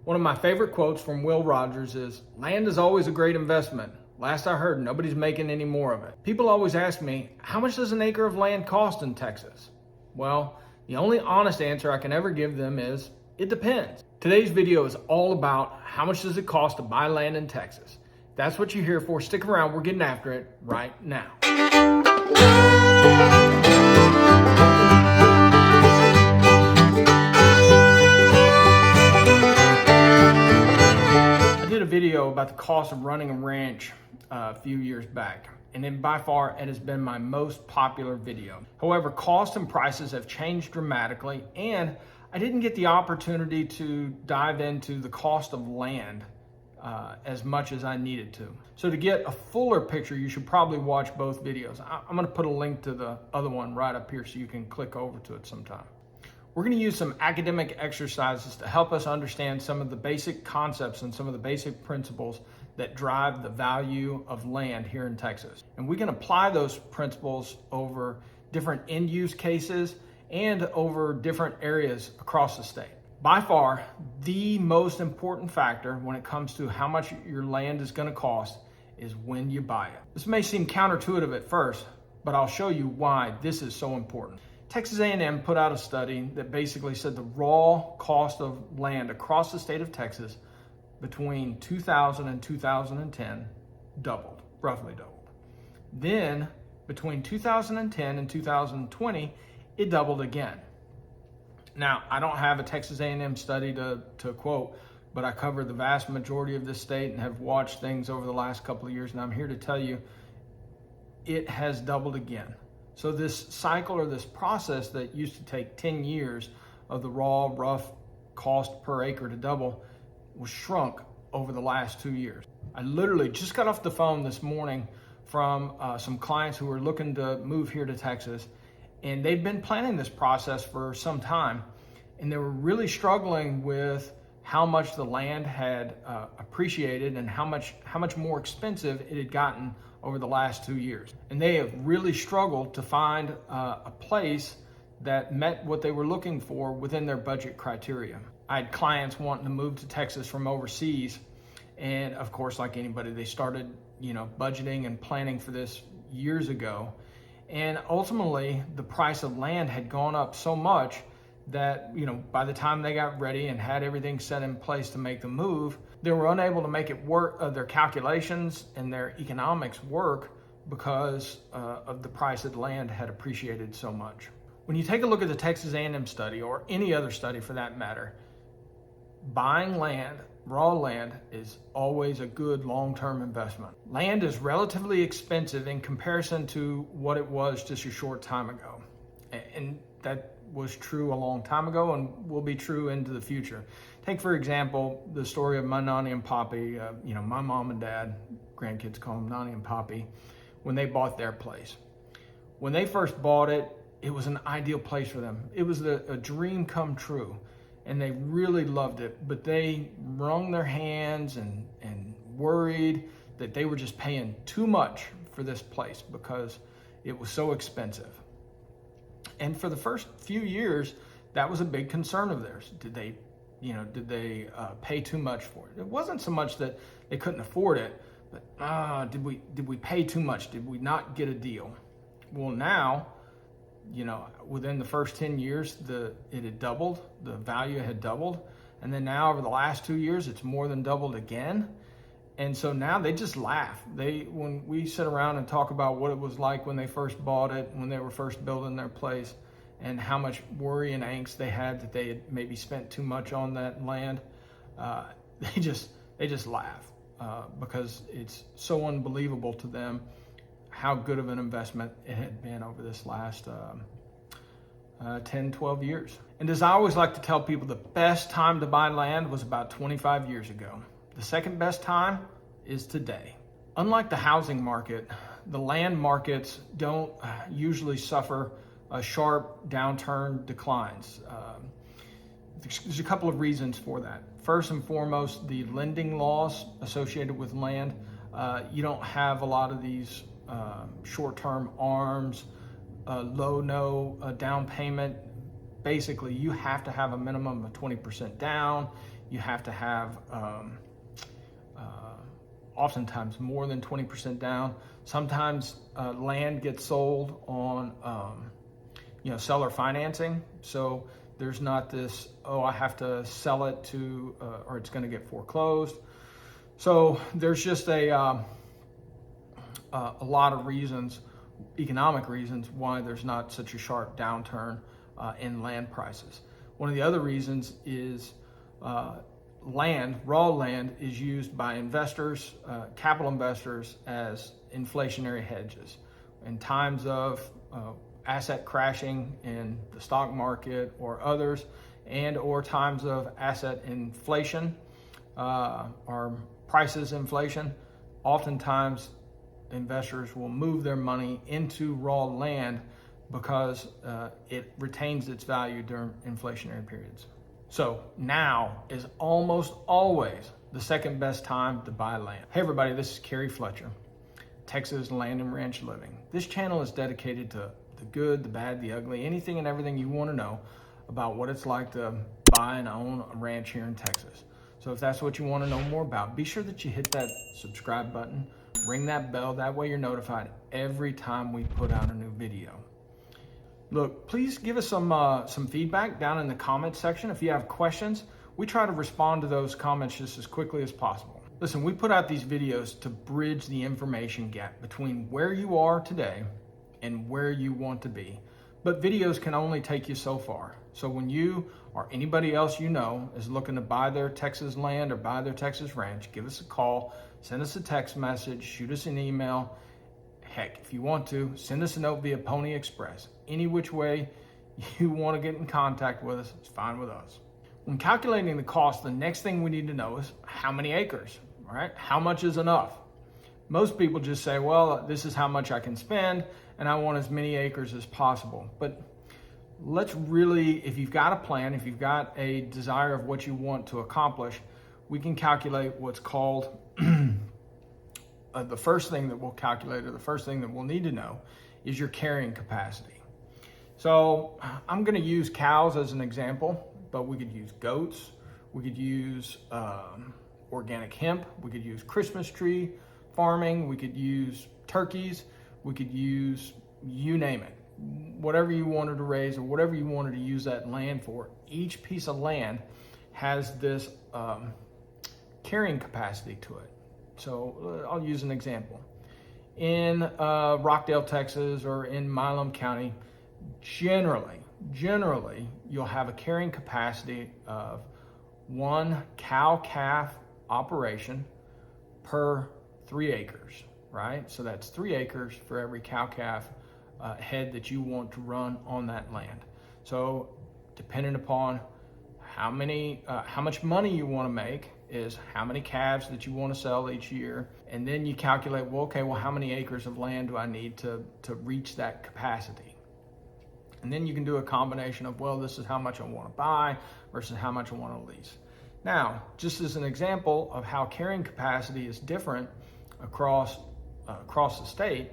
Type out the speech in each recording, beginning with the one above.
One of my favorite quotes from Will Rogers is, "Land is always a great investment. Last I heard, nobody's making any more of it." People always ask me, how much does an acre of land cost in Texas? Well, the only honest answer I can ever give them is, it depends. Today's video is all about how much does it cost to buy land in Texas. If that's what you're here for, stick around, we're getting after it right now. I did a video about the cost of running a ranch a few years back, and then by far it has been my most popular video. However, costs and prices have changed dramatically, and I didn't get the opportunity to dive into the cost of land as much as I needed to. So to get a fuller picture, you should probably watch both videos. I'm gonna put a link to the other one right up here so you can click over to it sometime. We're gonna use some academic exercises to help us understand some of the basic concepts and some of the basic principles that drive the value of land here in Texas. And we can apply those principles over different end use cases and over different areas across the state. By far, the most important factor when it comes to how much your land is gonna cost is when you buy it. This may seem counterintuitive at first, but I'll show you why this is so important. Texas A&M put out a study that basically said the raw cost of land across the state of Texas between 2000 and 2010 doubled, roughly doubled. Then between 2010 and 2020, it doubled again. Now, I don't have a Texas A&M study to quote, but I cover the vast majority of this state and have watched things over the last couple of years, and I'm here to tell you it has doubled again. So this cycle or this process that used to take 10 years of the raw, rough cost per acre to double was shrunk over the last 2 years. I literally just got off the phone this morning from some clients who were looking to move here to Texas, and they'd been planning this process for some time, and they were really struggling with how much the land had appreciated and how much more expensive it had gotten over the last 2 years. And they have really struggled to find a place that met what they were looking for within their budget criteria. I had clients wanting to move to Texas from overseas, and of course, like anybody, they started, budgeting and planning for this years ago. And ultimately, the price of land had gone up so much that, by the time they got ready and had everything set in place to make the move, they were unable to make it work, their calculations and their economics work because of the price of land had appreciated so much. When you take a look at the Texas A&M study, or any other study for that matter, buying land, raw land, is always a good long-term investment. Land is relatively expensive in comparison to what it was just a short time ago. And that was true a long time ago and will be true into the future. Take, for example, the story of my Nani and Poppy, my mom and dad, grandkids call them Nani and Poppy, when they bought their place. When they first bought it, it was an ideal place for them. It was a dream come true, and they really loved it, but they wrung their hands and worried that they were just paying too much for this place because it was so expensive. And for the first few years, that was a big concern of theirs. Did they pay too much for it? It wasn't so much that they couldn't afford it, but did we pay too much? Did we not get a deal? Well, now, within the first 10 years, it had doubled, the value had doubled. And then now over the last 2 years, it's more than doubled again. And so now they just laugh. When we sit around and talk about what it was like when they first bought it, when they were first building their place, and how much worry and angst they had that they had maybe spent too much on that land, they just laugh because it's so unbelievable to them how good of an investment it had been over this last 10, 12 years. And as I always like to tell people, the best time to buy land was about 25 years ago. The second best time is today. Unlike the housing market, the land markets don't usually suffer sharp downturn declines. There's a couple of reasons for that. First and foremost, the lending laws associated with land. You don't have a lot of these short-term ARMs, no down payment. Basically, you have to have a minimum of 20% down. you have to have oftentimes more than 20% down. Sometimes land gets sold on seller financing, so there's not this, oh, I have to sell it to or it's going to get foreclosed. So there's just a lot of reasons, economic reasons, why there's not such a sharp downturn in land prices. One of the other reasons is raw land is used by investors, capital investors, as inflationary hedges. In times of asset crashing in the stock market or others, and or times of asset inflation or prices inflation, oftentimes investors will move their money into raw land because it retains its value during inflationary periods. So now is almost always the second best time to buy land. Hey everybody, this is Kerry Fletcher, Texas Land and Ranch Living. This channel is dedicated to the good, the bad, the ugly, anything and everything you want to know about what it's like to buy and own a ranch here in Texas. So if that's what you want to know more about, be sure that you hit that subscribe button, ring that bell, that way you're notified every time we put out a new video. Look, please give us some feedback down in the comments section. If you have questions, we try to respond to those comments just as quickly as possible. Listen, we put out these videos to bridge the information gap between where you are today and where you want to be. But videos can only take you so far. So when you or anybody else you know is looking to buy their Texas land or buy their Texas ranch, give us a call, send us a text message, shoot us an email. Heck, if you want to, send us a note via Pony Express. Any which way you want to get in contact with us, it's fine with us. When calculating the cost, the next thing we need to know is how many acres, all right? How much is enough? Most people just say, well, this is how much I can spend, and I want as many acres as possible. But let's really, if you've got a plan, if you've got a desire of what you want to accomplish, we can calculate what's called the first thing that we'll calculate, or the first thing that we'll need to know, is your carrying capacity. So I'm going to use cows as an example, but we could use goats, we could use organic hemp, we could use Christmas tree farming, we could use turkeys, we could use, you name it, whatever you wanted to raise or whatever you wanted to use that land for. Each piece of land has this carrying capacity to it. So I'll use an example. In Rockdale, Texas, or in Milam County, generally, you'll have a carrying capacity of 1 cow-calf operation per 3 acres, right? So that's 3 acres for every cow-calf head that you want to run on that land. So depending upon how much money you want to make is how many calves that you want to sell each year. And then you calculate, well, okay, well, how many acres of land do I need to reach that capacity? And then you can do a combination of, well, this is how much I want to buy versus how much I want to lease. Now, just as an example of how carrying capacity is different across the state,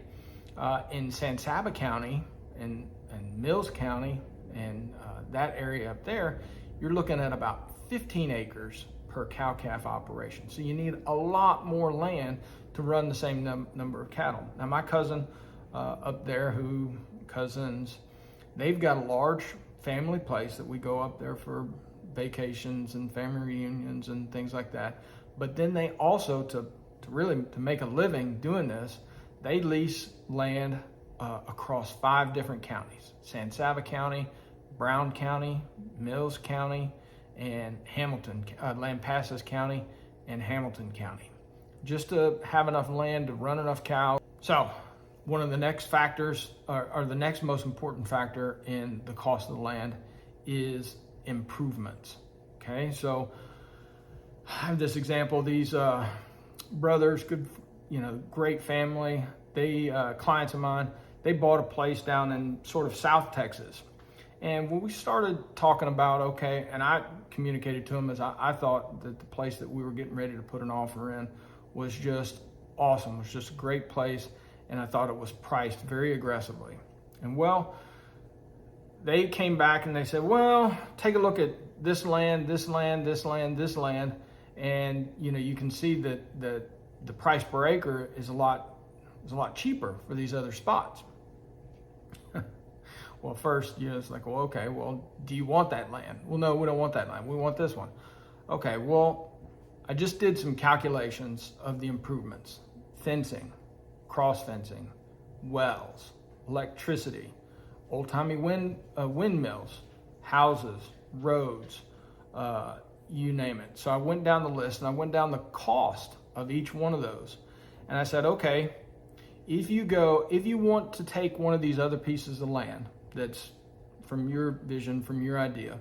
in San Saba County and Mills County and that area up there, you're looking at about 15 acres per cow-calf operation. So you need a lot more land to run the same number of cattle. Now my cousin up there, they've got a large family place that we go up there for vacations and family reunions and things like that. But then they also, to make a living doing this, they lease land across 5 different counties: San Saba County, Brown County, Mills County, and Lampasas County and Hamilton County, just to have enough land to run enough cows. So one of the next factors, or the next most important factor in the cost of the land, is improvements. Okay, so I have this example. These brothers, great family, they clients of mine, they bought a place down in sort of South Texas. And when we started talking about, okay, and I communicated to them as I thought that the place that we were getting ready to put an offer in was just awesome. It was just a great place, and I thought it was priced very aggressively. And well, they came back and they said, well, take a look at this land, this land, this land, this land, and you can see that the price per acre is a lot cheaper for these other spots. Well, first, it's like, well, okay, well, do you want that land? Well, no, we don't want that land. We want this one. Okay, well, I just did some calculations of the improvements: fencing, cross fencing, wells, electricity, old-timey windmills, houses, roads, you name it. So I went down the list and I went down the cost of each one of those. And I said, okay, if you want to take one of these other pieces of land that's from your vision, from your idea,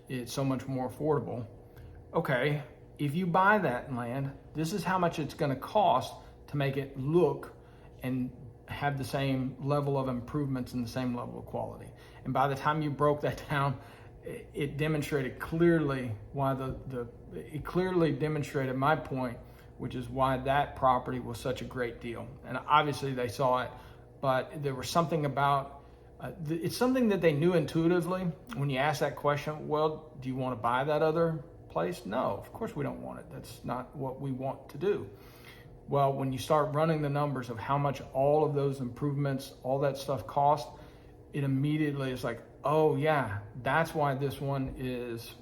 it's so much more affordable. Okay, if you buy that land, this is how much it's going to cost to make it look and have the same level of improvements and the same level of quality. And by the time you broke that down, it demonstrated clearly why it clearly demonstrated my point, which is why that property was such a great deal. And obviously they saw it, but there was something about it's something that they knew intuitively. When you ask that question, well, do you want to buy that other place? No, of course we don't want it. That's not what we want to do. Well, when you start running the numbers of how much all of those improvements, all that stuff cost, it immediately is like, oh yeah, that's why this one is,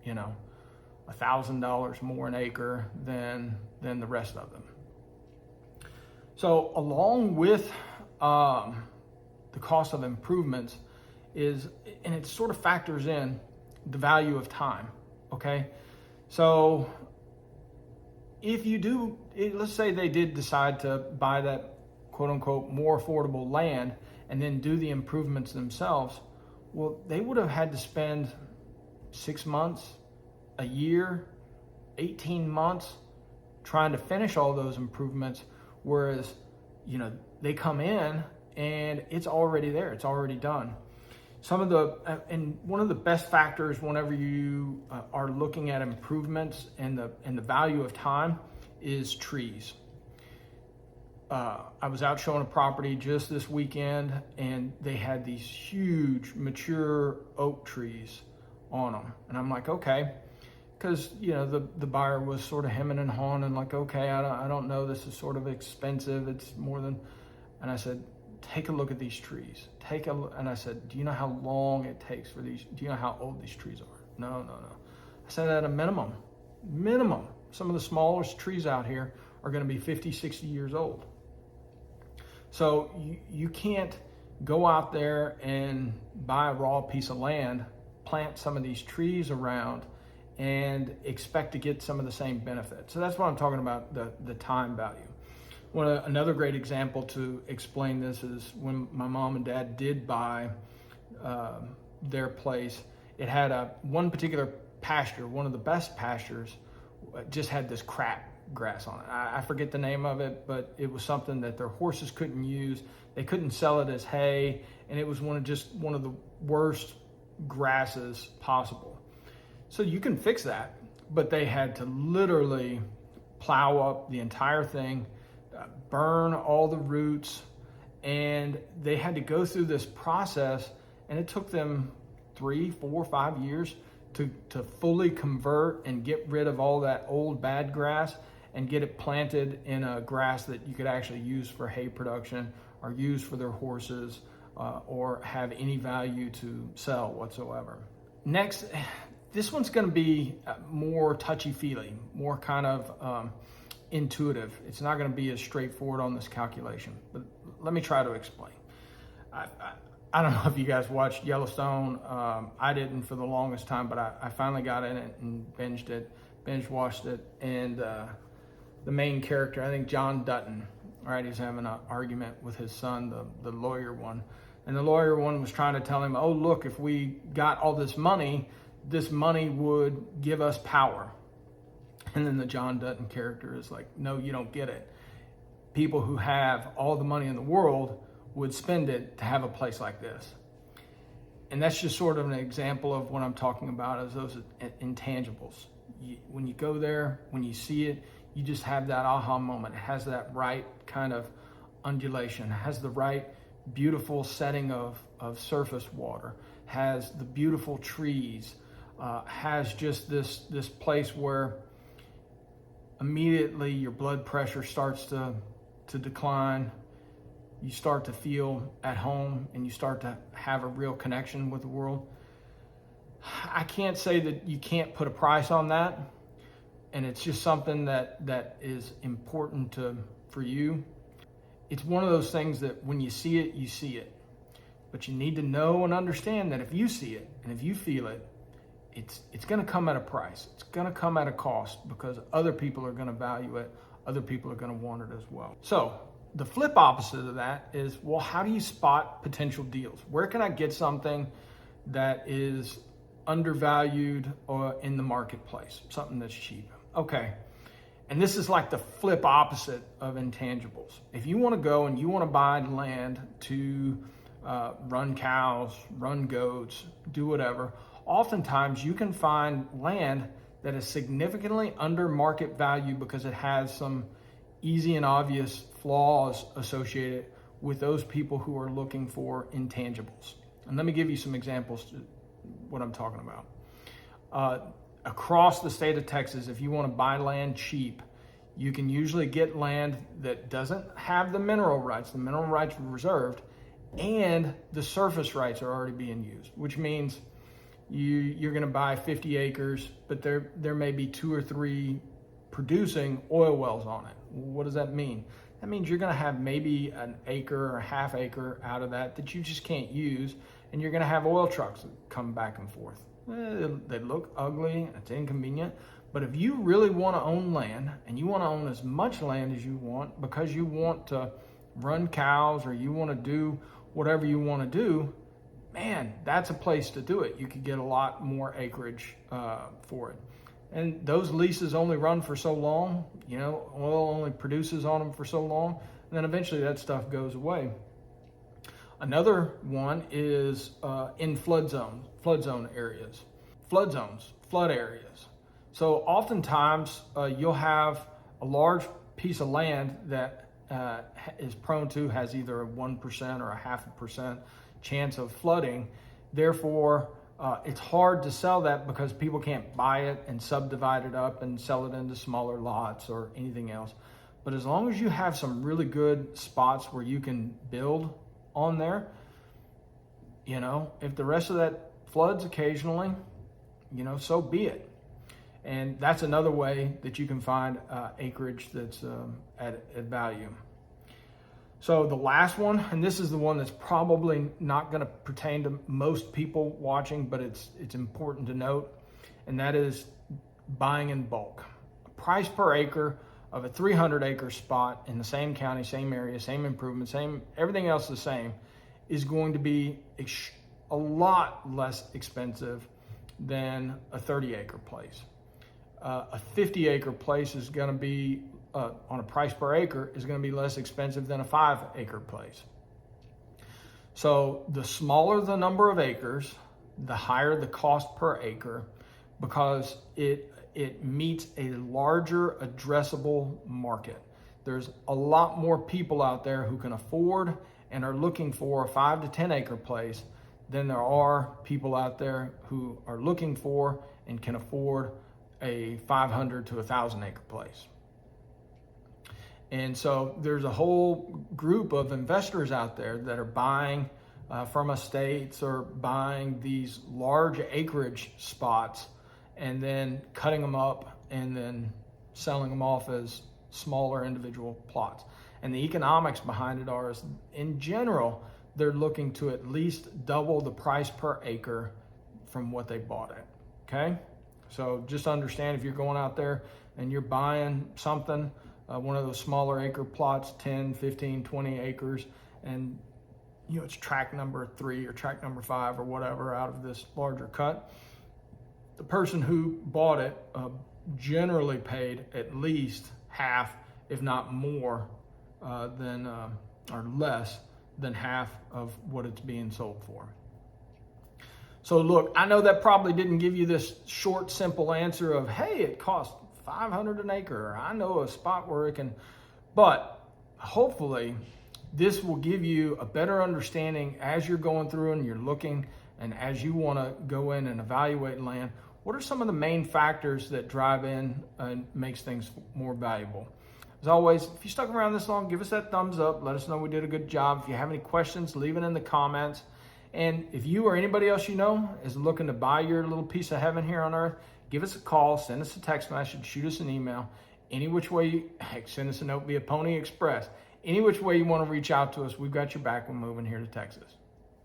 $1,000 more an acre than the rest of them. So along with the cost of improvements and it sort of factors in the value of time. Okay, so if you do, let's say they did decide to buy that quote unquote more affordable land and then do the improvements themselves, well, they would have had to spend 6 months, a year, 18 months trying to finish all those improvements, whereas they come in and it's already there, it's already done. And one of the best factors whenever you are looking at improvements and the value of time is trees. I was out showing a property just this weekend, and they had these huge mature oak trees on them, and I'm like, okay, because the buyer was sort of hemming and hawing and like, okay, I don't know, this is sort of expensive, it's more than, and I said, take a look at these trees. And I said, do you know how long it takes for these? Do you know how old these trees are? No. I said, at a minimum, some of the smallest trees out here are going to be 50, 60 years old. So you can't go out there and buy a raw piece of land, plant some of these trees around, and expect to get some of the same benefits. So that's what I'm talking about, the time value. Another great example to explain this is when my mom and dad did buy their place. It had one particular pasture, one of the best pastures, just had this crap grass on it. I forget the name of it, but it was something that their horses couldn't use. They couldn't sell it as hay, and it was one of the worst grasses possible. So you can fix that, but they had to literally plow up the entire thing, burn all the roots, and they had to go through this process, and it took them 3, 4, 5 years to fully convert and get rid of all that old bad grass and get it planted in a grass that you could actually use for hay production or use for their horses or have any value to sell whatsoever. Next, this one's going to be more touchy-feely, more kind of intuitive. It's not going to be as straightforward on this calculation, but let me try to explain. I don't know if you guys watched Yellowstone. I didn't for the longest time, but I finally got in it and binge watched it. And the main character, I think John Dutton, all right, he's having an argument with his son, the lawyer one. And the lawyer one was trying to tell him, oh, look, if we got all this money would give us power. And then the John Dutton character is like, no, you don't get it. People who have all the money in the world would spend it to have a place like this. And that's just sort of an example of what I'm talking about as those intangibles. When you go there, when you see it, you just have that aha moment. It has that right kind of undulation. It has the right beautiful setting of surface water. Has the beautiful trees. has just this place where immediately your blood pressure starts to decline. You start to feel at home and you start to have a real connection with the world. I can't say that you can't put a price on that, and it's just something that is important for you. It's one of those things that when you see it, you see it. But you need to know and understand that if you see it and if you feel it, it's going to come at a price. It's going to come at a cost because other people are going to value it. Other people are going to want it as well. So the flip opposite of that is, well, how do you spot potential deals? Where can I get something that is undervalued or in the marketplace, something that's cheap? Okay. And this is like the flip opposite of intangibles. If you want to go and you want to buy land to run cows, run goats, do whatever, oftentimes you can find land that is significantly under market value because it has some easy and obvious flaws associated with those people who are looking for intangibles. And let me give you some examples to what I'm talking about. Across the state of Texas, if you want to buy land cheap, you can usually get land that doesn't have the mineral rights. The mineral rights are reserved and the surface rights are already being used, which means you're going to buy 50 acres, but there may be 2 or 3 producing oil wells on it. What does that mean? That means you're going to have maybe an acre or a half acre out of that you just can't use, and you're going to have oil trucks that come back and forth. They look ugly, it's inconvenient, but if you really want to own land, and you want to own as much land as you want because you want to run cows or you want to do whatever you want to do, man, that's a place to do it. You could get a lot more acreage for it. And those leases only run for so long, oil only produces on them for so long, and then eventually that stuff goes away. Another one is in flood zone areas, flood areas. So oftentimes you'll have a large piece of land that is prone to, has either a 1% or a 0.5% chance of flooding. Therefore, it's hard to sell that because people can't buy it and subdivide it up and sell it into smaller lots or anything else. But as long as you have some really good spots where you can build on there, if the rest of that floods occasionally, so be it. And that's another way that you can find acreage that's at value. So the last one, and this is the one that's probably not going to pertain to most people watching, but it's important to note, and that is buying in bulk. Price per acre of a 300-acre spot in the same county, same area, same improvement, everything else the same, is going to be a lot less expensive than a 30-acre place. A 50-acre place is going to be, on a price per acre, is going to be less expensive than a 5-acre place. So the smaller the number of acres, the higher the cost per acre, because it meets a larger addressable market. There's a lot more people out there who can afford and are looking for a 5 to 10 acre place than there are people out there who are looking for and can afford a 500 to 1,000 acre place. And so there's a whole group of investors out there that are buying from estates or buying these large acreage spots and then cutting them up and then selling them off as smaller individual plots. And the economics behind it are, in general, they're looking to at least double the price per acre from what they bought it, okay? So just understand, if you're going out there and you're buying something, one of those smaller acre plots, 10, 15, 20 acres, and it's tract number 3 or tract number 5 or whatever out of this larger cut, the person who bought it generally paid at least half, if not more, or less than half of what it's being sold for. So look, I know that probably didn't give you this short, simple answer of, hey, it costs $500 an acre, or I know a spot where it can, but hopefully this will give you a better understanding as you're going through and you're looking, and as you want to go in and evaluate land, what are some of the main factors that drive in and makes things more valuable? As always, if you stuck around this long, give us that thumbs up. Let us know we did a good job. If you have any questions, leave it in the comments. And if you or anybody else you know is looking to buy your little piece of heaven here on earth, give us a call, send us a text message, shoot us an email. Any which way, heck, send us a note via Pony Express. Any which way you want to reach out to us, we've got your back when moving here to Texas.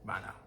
Bye now.